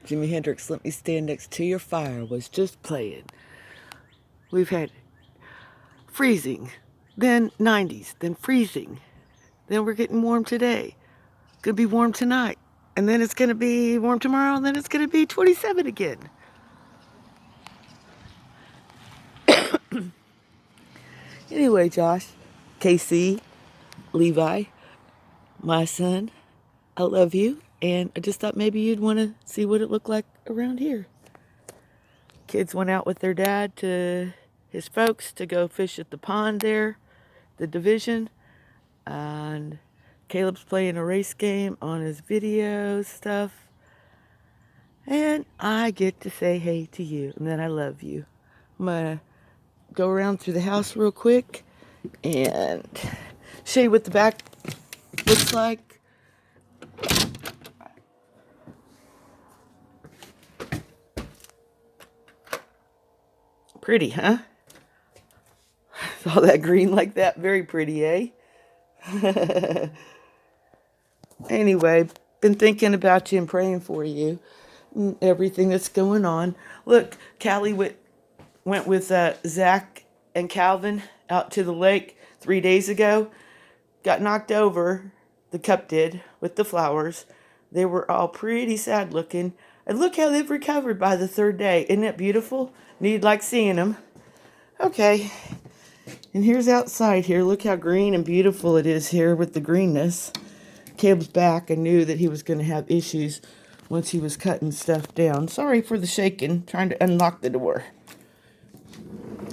Jimi Hendrix, Let Me Stand Next to Your Fire was just playing. We've had freezing, then 90s, then freezing. Then we're getting warm today. Gonna be warm tonight. And then it's gonna be warm tomorrow, and then it's gonna be 27 again. Anyway, Josh, KC, Levi, my son, I love you. And I just thought maybe you'd want to see what it looked like around here. Kids went out with their dad to his folks to go fish at the pond there, the division. And Caleb's playing a race game on his video stuff. And I get to say hey to you and that I love you. I'm going to go around through the house real quick and show you what the back looks like. Pretty, huh? All that green like that, very pretty, eh? Anyway, been thinking about you and praying for you and everything that's going on. Look, Callie went with Zach and Calvin out to the lake 3 days ago. Got knocked over, the cup did, with the flowers. They were all pretty sad looking. And look how they've recovered by the third day. Isn't it beautiful? Need like seeing them. Okay. And here's outside here. Look how green and beautiful it is here with the greenness. Caleb's back. I knew that he was going to have issues once he was cutting stuff down. Sorry for the shaking. Trying to unlock the door.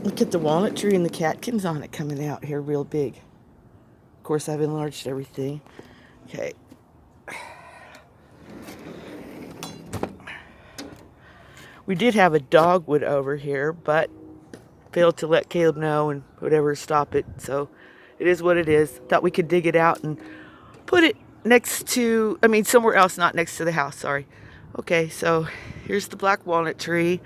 Look at the walnut tree and the catkins on it coming out here real big. Of course, I've enlarged everything. Okay. We did have a dogwood over here, but failed to let Caleb know and whatever, stop it. So it is what it is. Thought we could dig it out and put it next to, somewhere else, not next to the house, sorry. Okay, so here's the black walnut tree.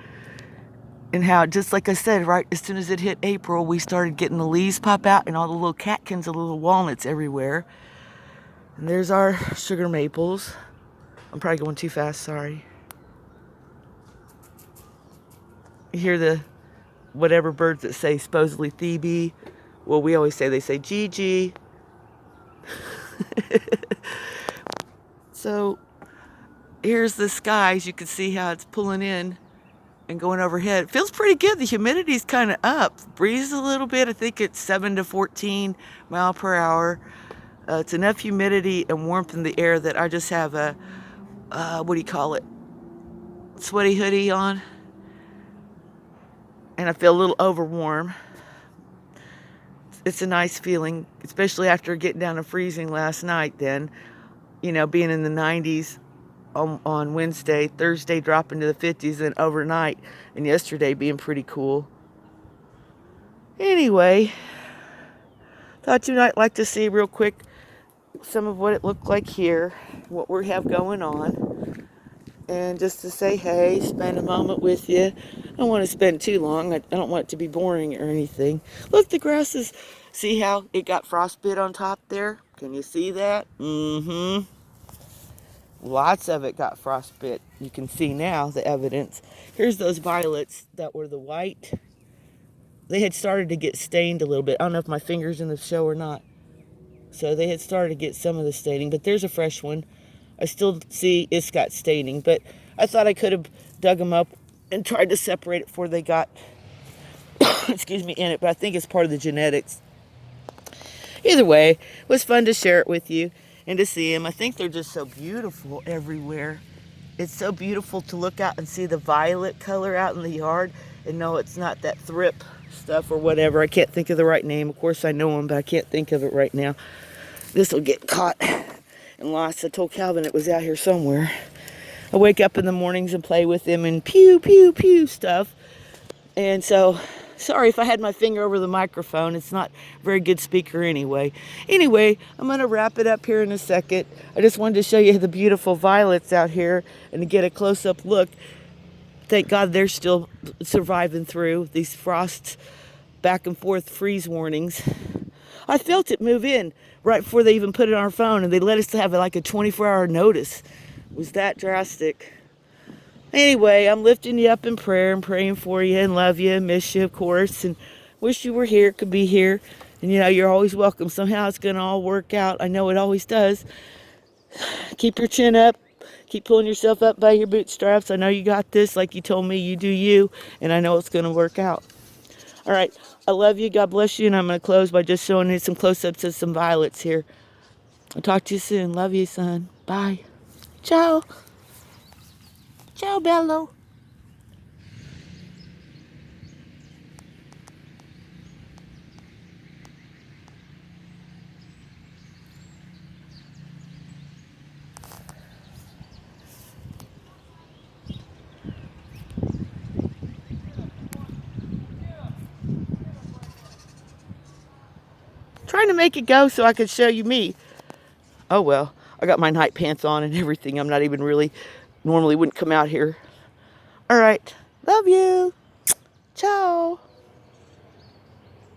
And how, just like I said, right as soon as it hit April, we started getting the leaves pop out and all the little catkins of little walnuts everywhere. And there's our sugar maples. I'm probably going too fast, sorry. You hear the whatever birds that say supposedly Thebe. Well, we always say they say Gigi. So here's the sky. As you can see how it's pulling in and going overhead. It feels pretty good. The humidity's kind of up. Breeze a little bit. I think it's 7 to 14 mile per hour. It's enough humidity and warmth in the air that I just have a, sweaty hoodie on. And I feel a little overwarm. It's a nice feeling, especially after getting down to freezing last night then. Being in the 90s on Wednesday, Thursday dropping to the 50s, and overnight, and yesterday being pretty cool. Anyway, thought you might like to see real quick some of what it looked like here, what we have going on. And just to say hey, spend a moment with you. I don't want to spend too long. I don't want it to be boring or anything. Look, the grass is, see how it got frostbit on top there? Can you see that? Mm-hmm. Lots of it got frostbit. You can see now the evidence. Here's those violets that were the white. They had started to get stained a little bit. I don't know if my finger's in the show or not. So they had started to get some of the staining, but there's a fresh one. I still see it's got staining, but I thought I could have dug them up and tried to separate it before they got, excuse me, in it, but I think it's part of the genetics. Either way, it was fun to share it with you and to see them. I think they're just so beautiful everywhere. It's so beautiful to look out and see the violet color out in the yard and know it's not that thrip stuff or whatever. I can't think of the right name. Of course I know them, but I can't think of it right now. This will get caught and lost. I told Calvin it was out here somewhere. I wake up in the mornings and play with him and pew, pew, pew stuff. And so, sorry if I had my finger over the microphone. It's not a very good speaker anyway. Anyway, I'm going to wrap it up here in a second. I just wanted to show you the beautiful violets out here and to get a close-up look. Thank God they're still surviving through these frosts, back and forth freeze warnings. I felt it move in right before they even put it on our phone, and they let us have like a 24-hour notice. It was that drastic. Anyway, I'm lifting you up in prayer and praying for you and love you and miss you, of course, and wish you were here, could be here. And you're always welcome. Somehow it's going to all work out. I know it always does. Keep your chin up. Keep pulling yourself up by your bootstraps. I know you got this, like you told me, you do you, and I know it's going to work out. All right, I love you. God bless you, and I'm going to close by just showing you some close-ups of some violets here. I'll talk to you soon. Love you, son. Bye. Ciao. Ciao, bello. Trying to make it go so I could show you me. Oh well, I got my night pants on and everything. I'm not even really, normally wouldn't come out here. All right, love you.